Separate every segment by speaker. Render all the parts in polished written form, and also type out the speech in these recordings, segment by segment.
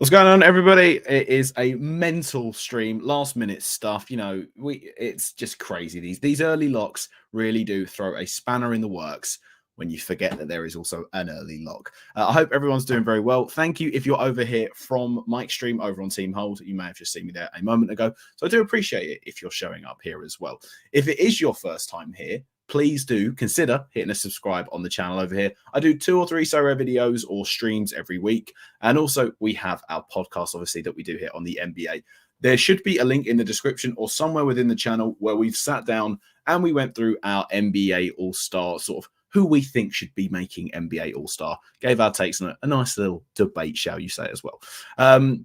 Speaker 1: What's going on, everybody? It is a mental stream, last minute stuff. You know, it's just crazy. These early locks really do throw a spanner in the works when you forget that there is also an early lock. I hope everyone's doing very well. Thank you if you're over here from Mike's stream over on Team Hold. You may have just seen me there a moment ago. So I do appreciate it if you're showing up here as well. If it is your first time here, please do consider hitting a subscribe on the channel over here. I do 2 or 3 Sorare videos or streams every week. And also we have our podcast, obviously, that we do here on the NBA. There should be a link in the description or somewhere within the channel where we've sat down and we went through our NBA All-Star sort of who we think should be making NBA All-Star. Gave our takes on a nice little debate, shall you say, as well.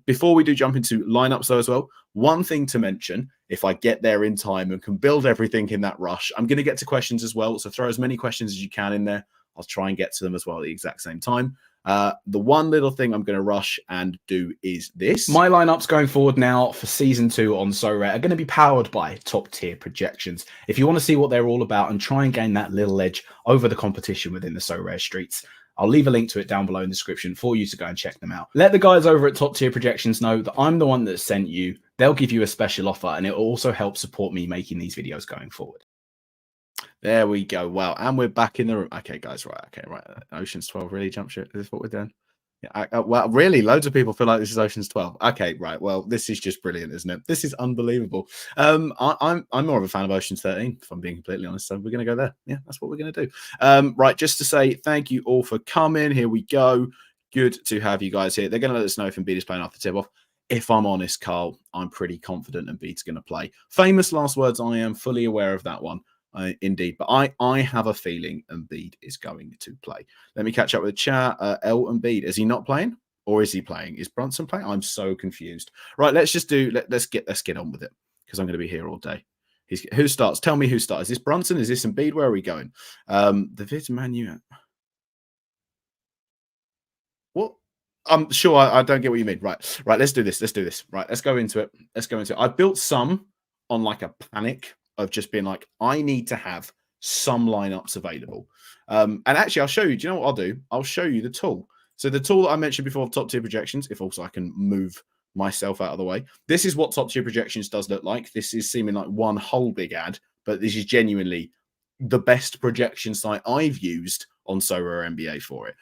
Speaker 1: Before we do jump into lineups, though, as well, one thing to mention, if I get there in time and can build everything in that rush, I'm going to get to questions as well. So throw as many questions as you can in there. I'll try and get to them as well at the exact same time. The one little thing I'm going to rush and do is this. My lineups going forward now for season 2 on Sorare are going to be powered by top tier projections. If you want to see what they're all about and try and gain that little edge over the competition within the Sorare streets, I'll leave a link to it down below in the description for you to go and check them out. Let the guys over at Top Tier Projections know that I'm the one that sent you. They'll give you a special offer and it will also help support me making these videos going forward. There we go. Wow. And we're back in the room. Okay, guys. Right. Okay. Right. Ocean's 12 really jump ship. Is this what we're doing? Yeah. Well, really, loads of people feel like this is Ocean's 12. Okay. Right. Well, this is just brilliant, isn't it? This is unbelievable. I'm more of a fan of Ocean's 13, if I'm being completely honest. So we're going to go there. Yeah, that's what we're going to do. Right. Just to say thank you all for coming. Here we go. Good to have you guys here. They're going to let us know if Embiid is playing after tip off. If I'm honest, Carl, I'm pretty confident Embiid's going to play. Famous last words. I am fully aware of that one. Indeed, but I have a feeling Embiid is going to play. Let me catch up with the chat. L Embiid, is he not playing or is he playing? Is Brunson playing? I'm so confused. Right, let's just do. Let's get on with it because I'm going to be here all day. Who starts? Tell me who starts. Is this Brunson? Is this Embiid? Where are we going? The Vid Manu. What? I'm sure I don't get what you mean. Right. Let's do this. Right, let's go into it. I built some on like a panic of just being like, I need to have some lineups available. And actually, I'll show you. Do you know what I'll do? I'll show you the tool. So the tool that I mentioned before, top tier projections, if also I can move myself out of the way. This is what top tier projections does look like. This is seeming like one whole big ad, but this is genuinely the best projection site I've used on Sorare NBA for it.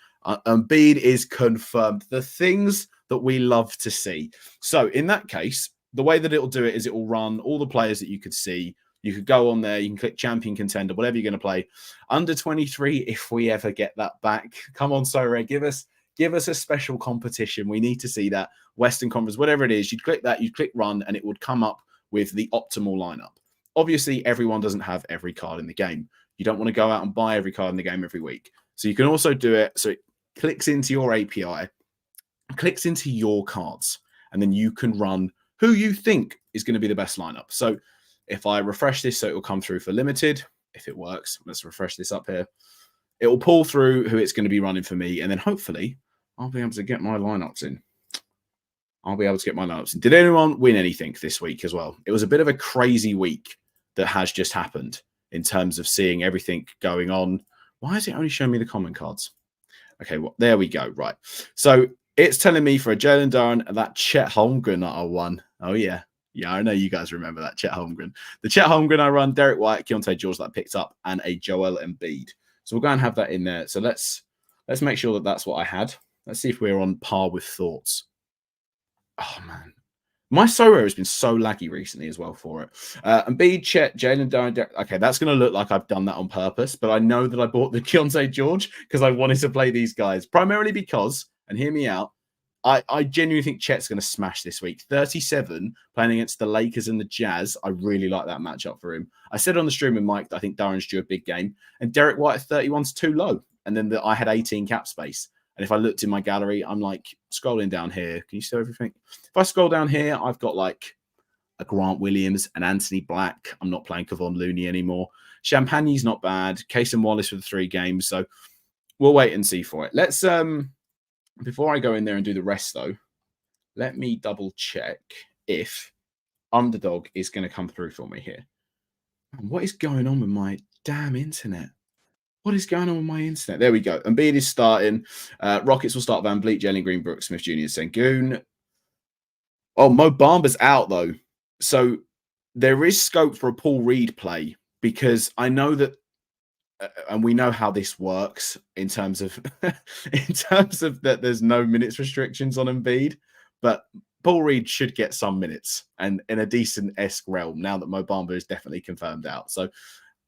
Speaker 1: Embiid is confirmed. The things that we love to see. So in that case, the way that it'll do it is it will run all the players that you could see. You could go on there. You can click champion contender, whatever you're going to play. Under 23, if we ever get that back. Come on, Sorare, give us a special competition. We need to see that. Western Conference, whatever it is. You'd click that, you'd click run, and it would come up with the optimal lineup. Obviously, everyone doesn't have every card in the game. You don't want to go out and buy every card in the game every week. So you can also do it. So it clicks into your API, clicks into your cards, and then you can run who you think is going to be the best lineup. So if I refresh this, so it will come through for limited. If it works, let's refresh this up here. It will pull through who it's going to be running for me. And then hopefully I'll be able to get my lineups in. Did anyone win anything this week as well? It was a bit of a crazy week that has just happened in terms of seeing everything going on. Why is it only showing me the common cards? Okay, well, there we go. Right. So it's telling me for a Jalen Duren, that Chet Holmgren that I won. Oh, yeah. Yeah, I know you guys remember that Chet Holmgren. The Chet Holmgren I run, Derek White, Keontae George that I picked up, and a Joel Embiid. So we'll go and have that in there. So let's make sure that that's what I had. Let's see if we're on par with thoughts. Oh, man. My Sorare has been so laggy recently as well for it. Embiid, Chet, Jalen Duren. Okay, that's going to look like I've done that on purpose, but I know that I bought the Keontae George because I wanted to play these guys, primarily because, and hear me out, I genuinely think Chet's going to smash this week. 37 playing against the Lakers and the Jazz. I really like that matchup for him. I said on the stream with Mike that I think Duren's due a big game. And Derek White at 31's too low. And then I had 18 cap space. And if I looked in my gallery, I'm like scrolling down here. Can you see everything? If I scroll down here, I've got like a Grant Williams, an Anthony Black. I'm not playing Kevon Looney anymore. Champagne's not bad. Casey Wallace for the 3 games. So we'll wait and see for it. Let's before I go in there and do the rest, though, let me double check if Underdog is going to come through for me here. What is going on with my damn internet? What is going on with my internet? There we go. Embiid is starting. Rockets will start Van Vliet, Jalen Green, Brooks Smith Jr., Sengun. Oh, Mo Bamba's out though. So there is scope for a Paul Reed play because I know that and we know how this works in terms of in terms of that there's no minutes restrictions on Embiid, but Paul Reed should get some minutes and in a decent-esque realm now that Mo Bamba is definitely confirmed out. So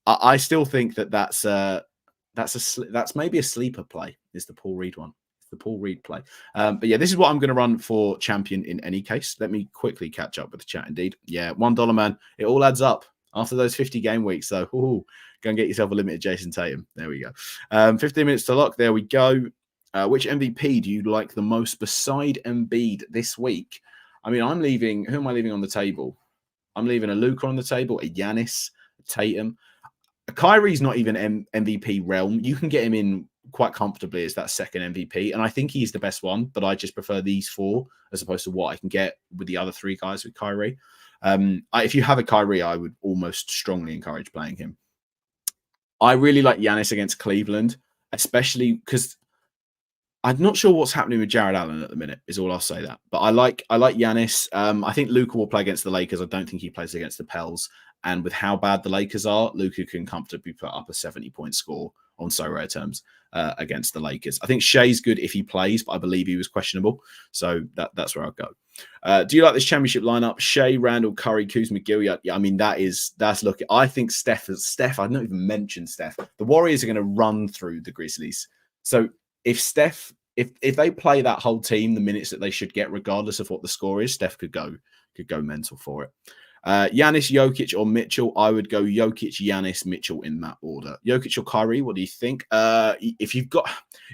Speaker 1: I still think that that's maybe a sleeper play is the Paul Reed one. The Paul Reed play. But yeah, this is what I'm going to run for champion in any case. Let me quickly catch up with the chat indeed. Yeah, $1 man. It all adds up after those 50 game weeks. So go and get yourself a limited Jason Tatum. There we go. 15 minutes to lock. There we go. Which MVP do you like the most beside Embiid this week? I mean, I'm leaving. Who am I leaving on the table? I'm leaving a Luka on the table, a Giannis, a Tatum. Kyrie's not even MVP realm. You can get him in quite comfortably as that second MVP, and I think he's the best one. But I just prefer these four as opposed to what I can get with the other three guys with Kyrie. If you have a Kyrie, I would almost strongly encourage playing him. I really like Giannis against Cleveland, especially because I'm not sure what's happening with Jared Allen at the minute, is all I'll say that. But I like Giannis. I think Luka will play against the Lakers. I don't think he plays against the Pels. And with how bad the Lakers are, Luka can comfortably put up a 70-point score on Sorare terms against the Lakers. I think Shea's good if he plays, but I believe he was questionable. So that's where I'll go. Do you like this championship lineup? Shea, Randall, Curry, Kuz, McGill? Yeah, I mean, that's looking. I think Steph, I've not even mentioned Steph. The Warriors are going to run through the Grizzlies. So if they play that whole team the minutes that they should get, regardless of what the score is, Steph could go mental for it. Giannis, Jokic, or Mitchell? I would go Jokic, Giannis, Mitchell in that order. Jokic or Kyrie? What do you think? If you've got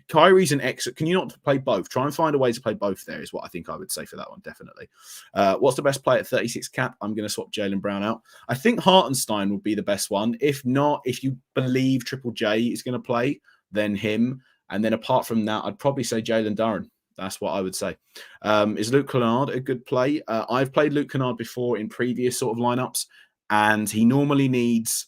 Speaker 1: Kyrie's an exit, can you not play both? Try and find a way to play both there is what I think I would say for that one, definitely. What's the best play at 36 cap? I'm going to swap Jaylen Brown out. I think Hartenstein would be the best one. If not, if you believe Triple J is going to play, then him. And then apart from that, I'd probably say Jalen Duren. That's what I would say. Is Luke Kennard a good play? I've played Luke Kennard before in previous sort of lineups, and he normally needs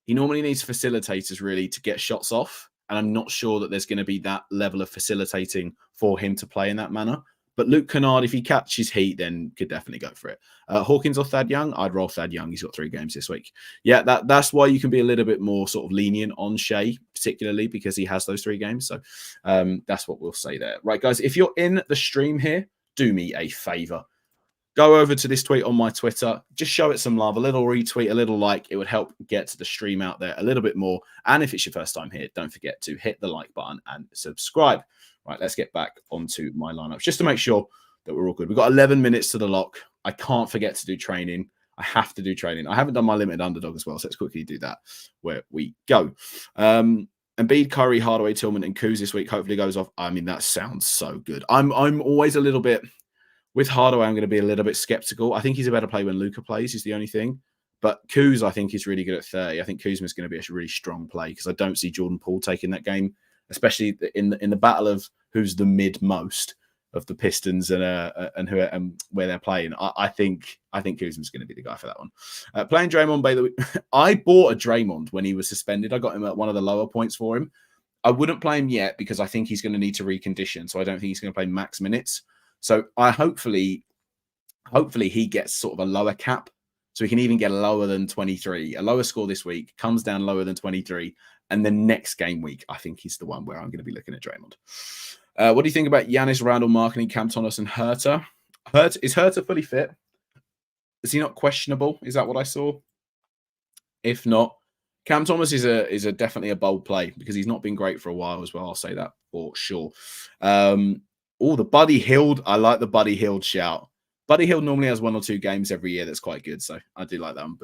Speaker 1: facilitators really to get shots off. And I'm not sure that there's going to be that level of facilitating for him to play in that manner. But Luke Kennard, if he catches heat, then could definitely go for it. Hawkins or Thad Young? I'd roll Thad Young. He's got 3 games this week. Yeah, that's why you can be a little bit more sort of lenient on Shea, particularly because he has those 3 games. So that's what we'll say there. Right, guys, if you're in the stream here, do me a favor. Go over to this tweet on my Twitter. Just show it some love, a little retweet, a little like. It would help get the stream out there a little bit more. And if it's your first time here, don't forget to hit the like button and subscribe. Right, let's get back onto my lineups just to make sure that we're all good. We've got 11 minutes to the lock. I can't forget to do training. I have to do training. I haven't done my limited underdog as well, so let's quickly do that where we go. Embiid, Curry, Hardaway, Tillman, and Kuz this week hopefully goes off. I mean, that sounds so good. I'm always a little bit with Hardaway. I'm going to be a little bit skeptical. I think he's a better play when Luka plays. Is the only thing. But Kuz, I think, is really good at 30. I think Kuzma's going to be a really strong play because I don't see Jordan Poole taking that game, especially in the battle of who's the mid most of the Pistons and where they're playing. I think Kuzma's going to be the guy for that one. Playing Draymond, by the way, I bought a Draymond when he was suspended. I got him at one of the lower points for him. I wouldn't play him yet because I think he's going to need to recondition. So I don't think he's going to play max minutes. So I hopefully he gets sort of a lower cap. So he can even get lower than 23, a lower score this week, comes down lower than 23. And then next game week, I think he's the one where I'm going to be looking at Draymond. What do you think about Giannis, Randall, Markkanen, Cam Thomas, and Herter? Is Herter fully fit? Is he not questionable? Is that what I saw? If not, Cam Thomas is definitely a bold play because he's not been great for a while as well. I'll say that for sure. The Buddy Hield. I like the Buddy Hield shout. Buddy Hield normally has 1 or 2 games every year. That's quite good. So I do like that one.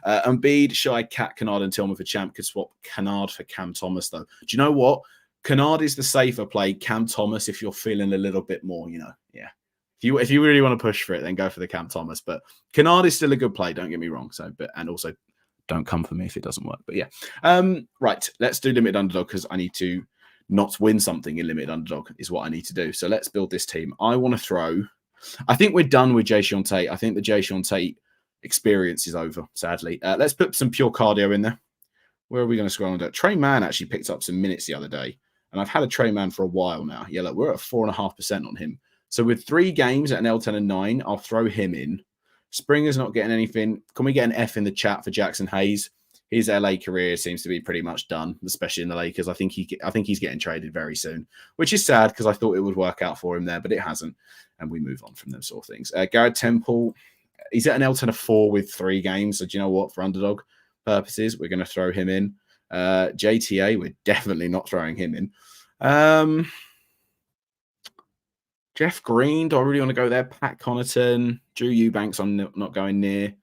Speaker 1: Embiid, Shai, Cat, Kennard, and Tillman for champ. Could swap Kennard for Cam Thomas, though. Do you know what? Kennard is the safer play. Cam Thomas, if you're feeling a little bit more, yeah. If you really want to push for it, then go for the Cam Thomas. But Kennard is still a good play. Don't get me wrong. And also don't come for me if it doesn't work. But yeah. Right. Let's do limited underdog because I need to not win something in limited underdog is what I need to do. So let's build this team. I want to throw. I think we're done with Jae'Sean Tate. I think the Jae'Sean Tate experience is over, sadly. Let's put some pure cardio in there. Where are we going to scroll under? Trey Mann actually picked up some minutes the other day, and I've had a Trey Mann for a while now. Yeah, look, we're at 4.5% on him. So with 3 games at an L10 and 9, I'll throw him in. Springer's not getting anything. Can we get an F in the chat for Jackson Hayes? His LA career seems to be pretty much done, especially in the Lakers. I think he's getting traded very soon, which is sad because I thought it would work out for him there, but it hasn't, and we move on from them sort of things. Garrett Temple, he's at an L10 of 4 with 3 games. So do you know what? For underdog purposes, we're going to throw him in. JTA, we're definitely not throwing him in. Jeff Green, do I really want to go there? Pat Connaughton, Drew Eubanks, I'm not going near.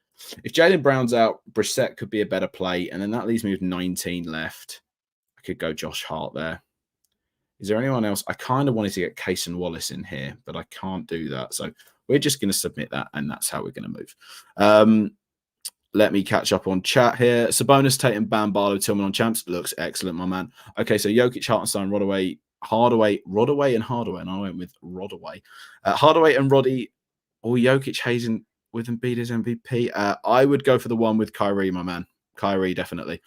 Speaker 1: If Jaylen Brown's out, Brissett could be a better play, and then that leaves me with 19 left. I could go Josh Hart there. Is there anyone else? I kind of wanted to get Cason Wallace in here, but I can't do that. So we're just going to submit that, and that's how we're going to move. Let me catch up on chat here. Sabonis, Tatum, Bam, Barlow, Tillman on champs. Looks excellent, my man. Okay, so Jokic, Hartenstein, Rodaway, and Hardaway, and I went with Rodaway. Hardaway and Roddy, or Jokic, Hazen with Embiid as MVP. I would go for the one with Kyrie, my man. Kyrie, definitely.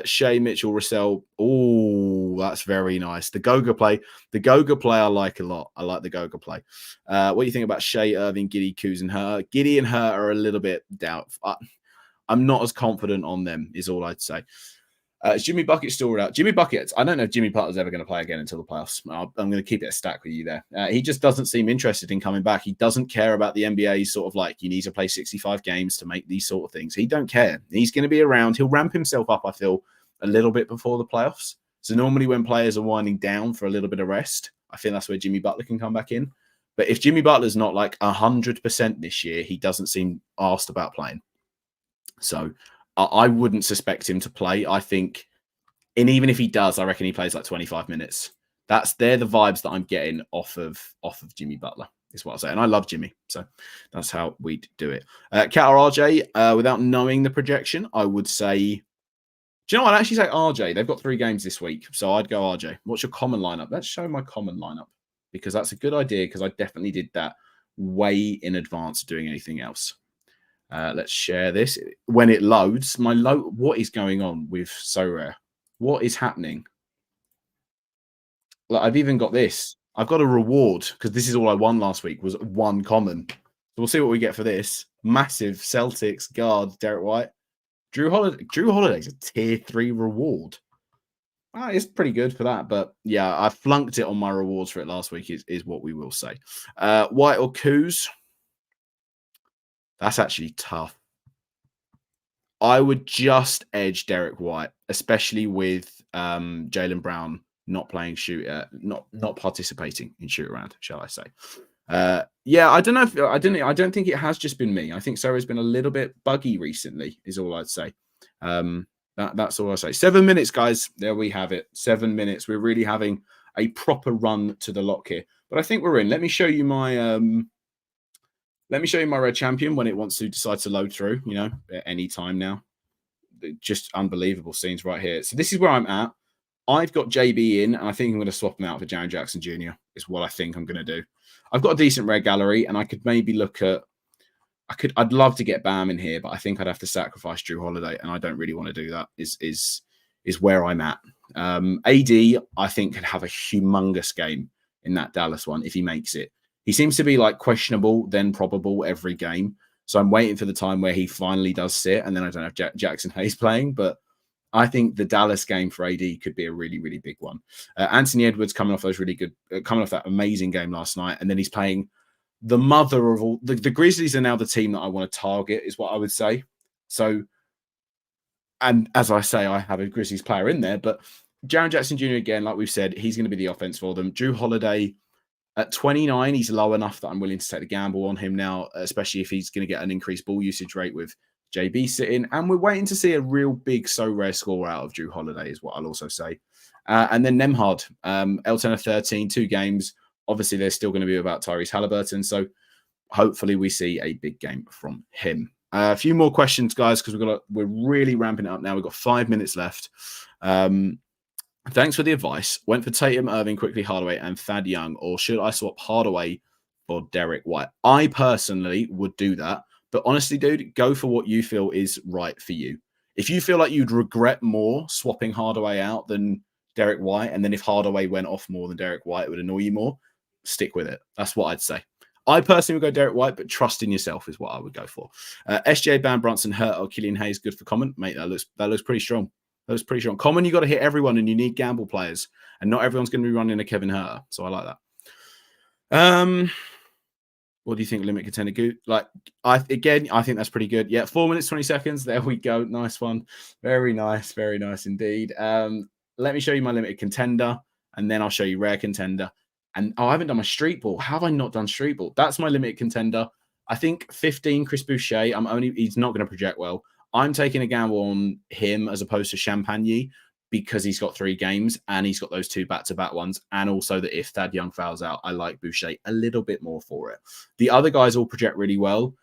Speaker 1: Shea, Mitchell, Russell. Oh, that's very nice. The Goga play. The Goga play I like a lot. I like the Goga play. What do you think about Shea, Irving, Giddy, Kuz, and her? Giddy and her are a little bit doubtful. I'm not as confident on them, is all I'd say. Is Jimmy Bucket still out? Jimmy Bucket, I don't know if Jimmy Butler's ever going to play again until the playoffs. I'm going to keep it a stack with you there. He just doesn't seem interested in coming back. He doesn't care about the NBA sort of like, you need to play 65 games to make these sort of things. He don't care. He's going to be around. He'll ramp himself up, I feel, a little bit before the playoffs. So normally when players are winding down for a little bit of rest, I think that's where Jimmy Butler can come back in. But if Jimmy Butler's not like 100% this year, he doesn't seem asked about playing. So I wouldn't suspect him to play. I think, and even if he does, I reckon he plays like 25 minutes. They're the vibes that I'm getting off of Jimmy Butler, is what I'll say. And I love Jimmy, so that's how we'd do it. Cat or RJ, without knowing the projection, I would say, do you know what? I'd actually say RJ. They've got 3 games this week, so I'd go RJ. What's your common lineup? Let's show my common lineup, because that's a good idea, because I definitely did that way in advance of doing anything else. Let's share this. When it loads, what is going on with Sorare? What is happening? Like, I've even got this. I've got a reward, because this is all I won last week, was 1 common. So we'll see what we get for this. Massive Celtics guard, Derek White. Drew Holiday's a tier 3 reward. It's pretty good for that, but yeah, I flunked it on my rewards for it last week, is what we will say. White or Kuz? That's actually tough. I would just edge Derek White, especially with Jaylen Brown not playing not participating in shoot around, shall I say? Yeah, I don't know if I don't think it has just been me. I think Sarah's been a little bit buggy recently, is all I'd say. That's all I'll say. 7 minutes, guys. There we have it. 7 minutes. We're really having a proper run to the lock here. But I think we're in. Let me show you my red champion when it wants to decide to load through, at any time now. Just unbelievable scenes right here. So this is where I'm at. I've got JB in, and I think I'm going to swap him out for Jaren Jackson Jr. is what I think I'm going to do. I've got a decent red gallery, and I could maybe look at... I'd love to get Bam in here, but I think I'd have to sacrifice Drew Holiday, and I don't really want to do that, is where I'm at. AD, I think, could have a humongous game in that Dallas one if he makes it. He seems to be like questionable, then probable every game. So I'm waiting for the time where he finally does sit, and then I don't have Jackson Hayes playing. But I think the Dallas game for AD could be a really, really big one. Anthony Edwards coming off that amazing game last night, and then he's playing the mother of all. The Grizzlies are now the team that I want to target, is what I would say. So, and as I say, I have a Grizzlies player in there, but Jaren Jackson Jr. again, like we've said, he's going to be the offense for them. Drew Holiday. At 29, he's low enough that I'm willing to take the gamble on him now, especially if he's going to get an increased ball usage rate with JB sitting. And we're waiting to see a real big Sorare score out of Drew Holiday, is what I'll also say. And then Nemhard, L10 of 13, 2 games. Obviously, they're still going to be about Tyrese Halliburton. So hopefully we see a big game from him. A few more questions, guys, because we're really ramping it up now. We've got 5 minutes left. Thanks for the advice. Went for Tatum, Irving, quickly Hardaway, and Thad Young, or should I swap Hardaway for Derek White? I personally would do that, but honestly, dude, go for what you feel is right for you. If you feel like you'd regret more swapping Hardaway out than Derek White, and then if Hardaway went off more than Derek White, it would annoy you more, stick with it. That's what I'd say. I personally would go Derek White, but trust in yourself is what I would go for. SJ, Bam, Brunson, Hurt, or Killian Hayes, good for common. Mate, that looks pretty strong. That looks pretty strong. Common, you got to hit everyone, and you need gamble players, and not everyone's going to be running a Kevin Hurt. So I like that. What do you think, limit contender? Good. Like, I think that's pretty good. Yeah, 4 minutes 20 seconds. There we go. Nice one. Very nice indeed. Let me show you my limited contender, and then I'll show you rare contender. And I haven't done my street ball. How have I not done street ball? That's my limited contender. I think 15 Chris Boucher. He's not going to project well. I'm taking a gamble on him as opposed to Champagne because he's got 3 games and he's got those 2 back-to-back ones. And also that if Thad Young fouls out, I like Boucher a little bit more for it. The other guys all project really well.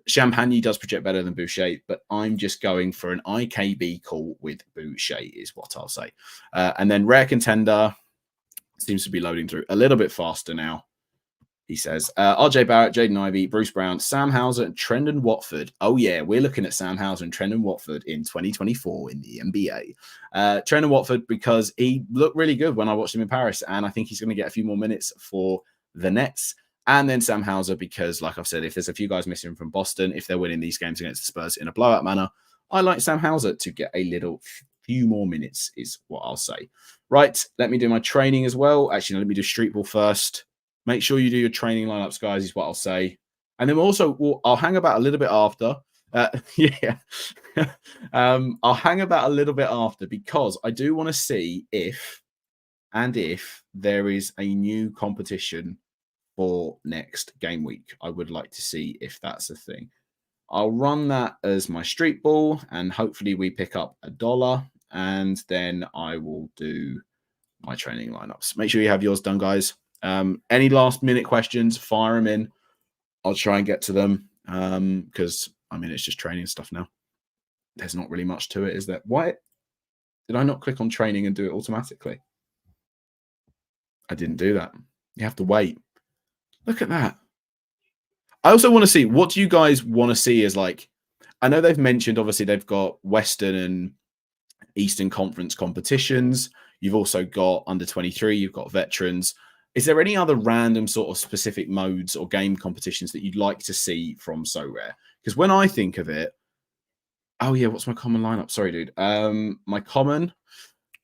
Speaker 1: Champagne does project better than Boucher, but I'm just going for an IKB call with Boucher is what I'll say. And then rare contender seems to be loading through a little bit faster now. He says, RJ Barrett, Jaden Ivey, Bruce Brown, Sam Hauser, and Trendon Watford. Oh, yeah, we're looking at Sam Hauser and Trendon Watford in 2024 in the NBA. Trendon Watford, because he looked really good when I watched him in Paris, and I think he's going to get a few more minutes for the Nets. And then Sam Hauser, because, like I've said, if there's a few guys missing from Boston, if they're winning these games against the Spurs in a blowout manner, I like Sam Hauser to get a few more minutes is what I'll say. Right, let me do my training as well. Actually, no, let me do street ball first. Make sure you do your training lineups, guys, is what I'll say. And then also, I'll hang about a little bit after. I'll hang about a little bit after because I do want to see if there is a new competition for next game week. I would like to see if that's a thing. I'll run that as my street ball, and hopefully we pick up $1, and then I will do my training lineups. Make sure you have yours done, guys. Any last minute questions, fire them in. I'll try and get to them because it's just training stuff now. There's not really much to it, is there? Why did I not click on training and do it automatically? I didn't do that. You have to wait. Look at that. I also want to see, what do you guys want to see as like, I know they've mentioned, obviously, they've got Western and Eastern Conference competitions. You've also got under 23, you've got veterans. Is there any other random sort of specific modes or game competitions that you'd like to see from Sorare? Because when I think of it, oh yeah, what's my common lineup? Sorry, dude. My common,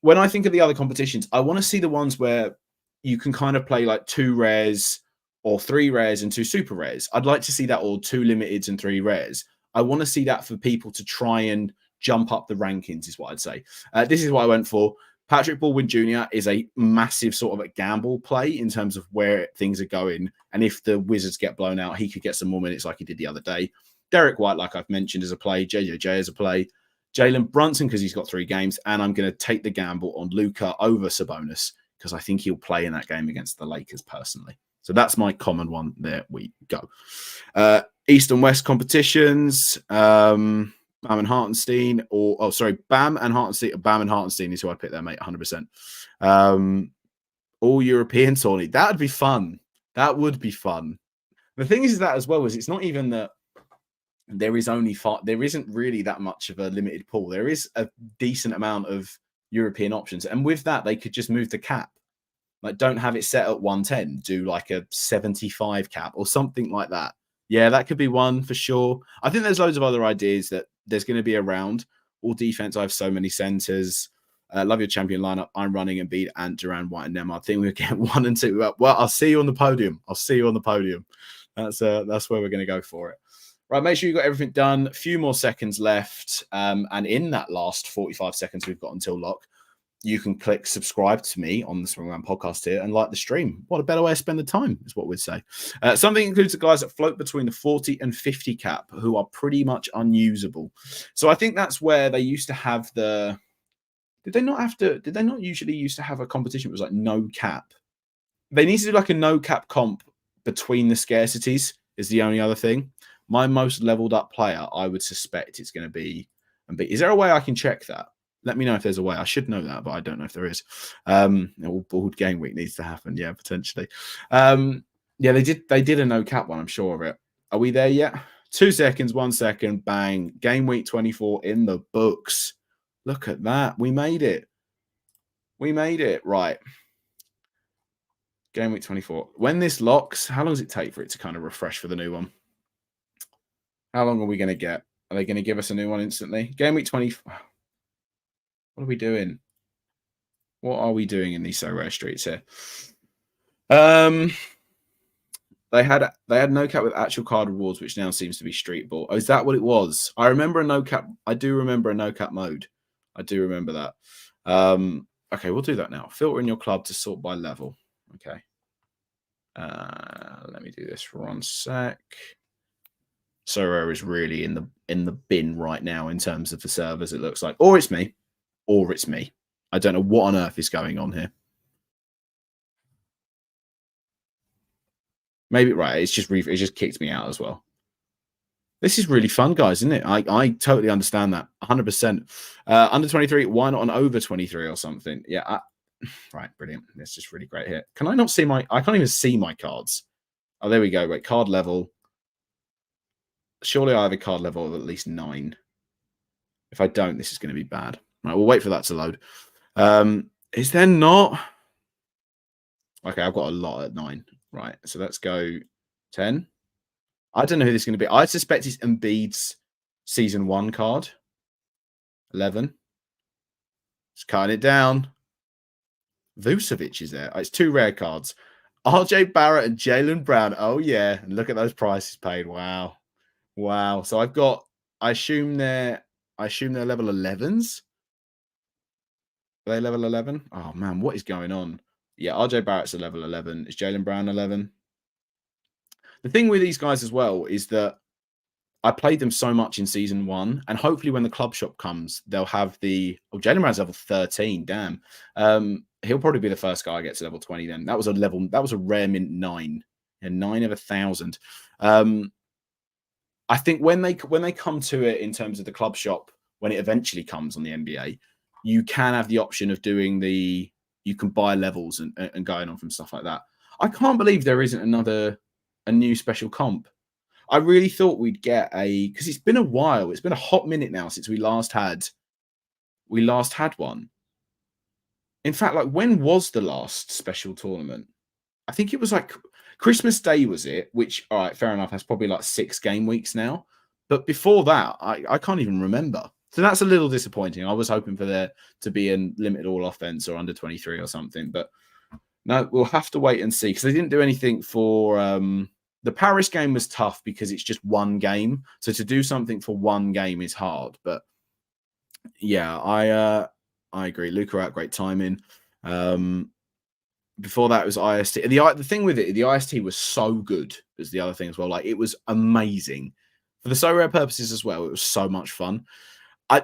Speaker 1: when I think of the other competitions, I want to see the ones where you can kind of play like 2 rares or 3 rares and 2 super rares. I'd like to see that, or 2 limiteds and 3 rares. I want to see that for people to try and jump up the rankings is what I'd say. This is what I went for. Patrick Baldwin Jr. is a massive sort of a gamble play in terms of where things are going. And if the Wizards get blown out, he could get some more minutes like he did the other day. Derek White, like I've mentioned, as a play. JJJ as a play. Jalen Brunson, because he's got 3 games. And I'm going to take the gamble on Luka over Sabonis because I think he'll play in that game against the Lakers personally. So that's my common one. There we go. East and West competitions. Bam and Hartenstein, Bam and Hartenstein. Bam and Hartenstein is who I picked there, mate, 100%. All European tourney. That would be fun. That would be fun. The thing is that as well is it's not even that there is only there isn't really that much of a limited pool. There is a decent amount of European options, and with that, they could just move the cap. Like, don't have it set at 110. Do like a 75 cap or something like that. Yeah, that could be one for sure. I think there's loads of other ideas that there's going to be around. All defense, I have so many centers. Love your champion lineup. I'm running and beat Ant, Duran, White, and Nemar. I think we'll get 1 and 2. Well, I'll see you on the podium. That's where we're going to go for it. Right, make sure you got everything done. A few more seconds left. And in that last 45 seconds we've got until lock, you can click subscribe to me on the Swingman podcast here and like the stream. What a better way to spend the time is what we'd say. Something includes the guys that float between the 40 and 50 cap who are pretty much unusable. So I think that's where they used to have the... Did they not usually used to have a competition that was like no cap? They need to do like a no cap comp between the scarcities is the only other thing. My most leveled up player, I would suspect it's going to be... Is there a way I can check that? Let me know if there's a way. I should know that, but I don't know if there is. Bald game week needs to happen. Yeah, potentially. Yeah, they did a no cap one. I'm sure of it. Are we there yet? 2 seconds, 1 second, bang. Game week 24 in the books. Look at that. We made it. Right. Game week 24. When this locks, how long does it take for it to kind of refresh for the new one? How long are we going to get? Are they going to give us a new one instantly? Game week 20. What are we doing? What are we doing in these Sorare streets here? They had no cap with actual card rewards, which now seems to be street ball. Oh, is that what it was? I remember a no cap. I do remember a no cap mode. I do remember that. Okay, we'll do that now. Filter in your club to sort by level. Okay. Let me do this for 1 sec. Sorare is really in the bin right now in terms of the servers, it looks like. Or it's me. Or it's me. I don't know what on earth is going on here. Maybe right. It's just kicked me out as well. This is really fun, guys, isn't it? I totally understand that 100%. Under 23, why not on over 23 or something? Yeah. Right, brilliant. It's just really great here. Can I not see I can't even see my cards. Oh, there we go. Wait, card level. Surely I have a card level of at least 9. If I don't, this is going to be bad. Right, we'll wait for that to load. Is there not? Okay, I've got a lot at 9. Right, so let's go 10. I don't know who this is going to be. I suspect it's Embiid's season 1 card. 11. Just cutting it down. Vucevic is there. It's 2 rare cards. RJ Barrett and Jaylen Brown. Oh, yeah. And look at those prices paid. Wow. Wow. So I've got, I assume they're level 11s. Are they level 11? Oh, man. What is going on? Yeah, RJ Barrett's a level 11. Is Jaylen Brown 11? The thing with these guys as well is that I played them so much in season 1, and hopefully when the club shop comes, they'll have the Jaylen Brown's level 13. Damn. He'll probably be the first guy I get to level 20 then. That was a rare mint 9. And 9 of 1,000. I think when they come to it in terms of the club shop, when it eventually comes on the NBA, you can have the option of doing you can buy levels and going on from stuff like that. I can't believe there isn't a new special comp. I really thought we'd get because it's been a while. It's been a hot minute now since we last had one. In fact, like, when was the last special tournament? I think it was like Christmas Day, was it? Which, all right, fair enough. That's probably like 6 game weeks now. But before that, I can't even remember. So that's a little disappointing. I was hoping for there to be a limited all offense or under 23 or something. But no, we'll have to wait and see, because they didn't do anything for the Paris game was tough because it's just 1 game. So to do something for 1 game is hard. But yeah, I agree. Luka out, great timing. Before that, it was IST. The thing with it, the IST was so good, is the other thing as well. Like, it was amazing. For the Sorare purposes as well, it was so much fun.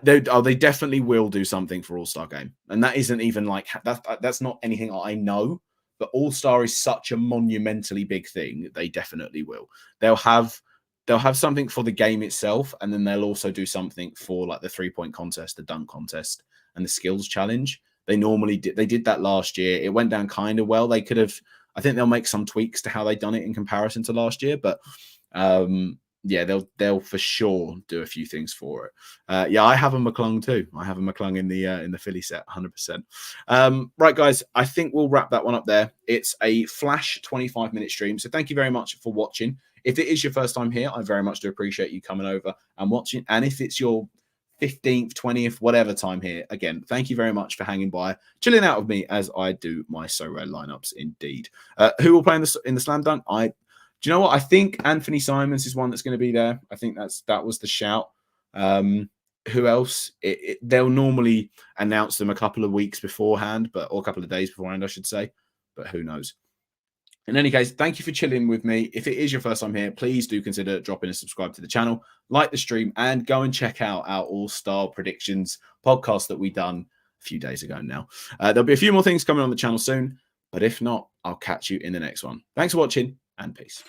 Speaker 1: They definitely will do something for All-Star Game. And that isn't even like, that's not anything I know. But All-Star is such a monumentally big thing. They definitely will. They'll have something for the game itself, and then they'll also do something for like the 3-point contest, the dunk contest, and the skills challenge. They did that last year. It went down kind of well. They could have, I think they'll make some tweaks to how they've done it in comparison to last year, but yeah, they'll for sure do a few things for it. Yeah, I have a McClung too. I have a McClung in the Philly set, 100%. Right, guys, I think we'll wrap that one up there. It's a flash 25-minute stream, so thank you very much for watching. If it is your first time here, I very much do appreciate you coming over and watching. And if it's your 15th, 20th, whatever time here, again, thank you very much for hanging by, chilling out with me as I do my Sorare lineups indeed. Who will play in the slam dunk? Do you know what? I think Anthony Simons is one that's going to be there. I think that was the shout. Who else? They'll normally announce them a couple of weeks beforehand, or a couple of days beforehand, I should say. But who knows? In any case, thank you for chilling with me. If it is your first time here, please do consider dropping a subscribe to the channel, like the stream, and go and check out our All-Star Predictions podcast that we done a few days ago now. There'll be a few more things coming on the channel soon, but if not, I'll catch you in the next one. Thanks for watching, and peace.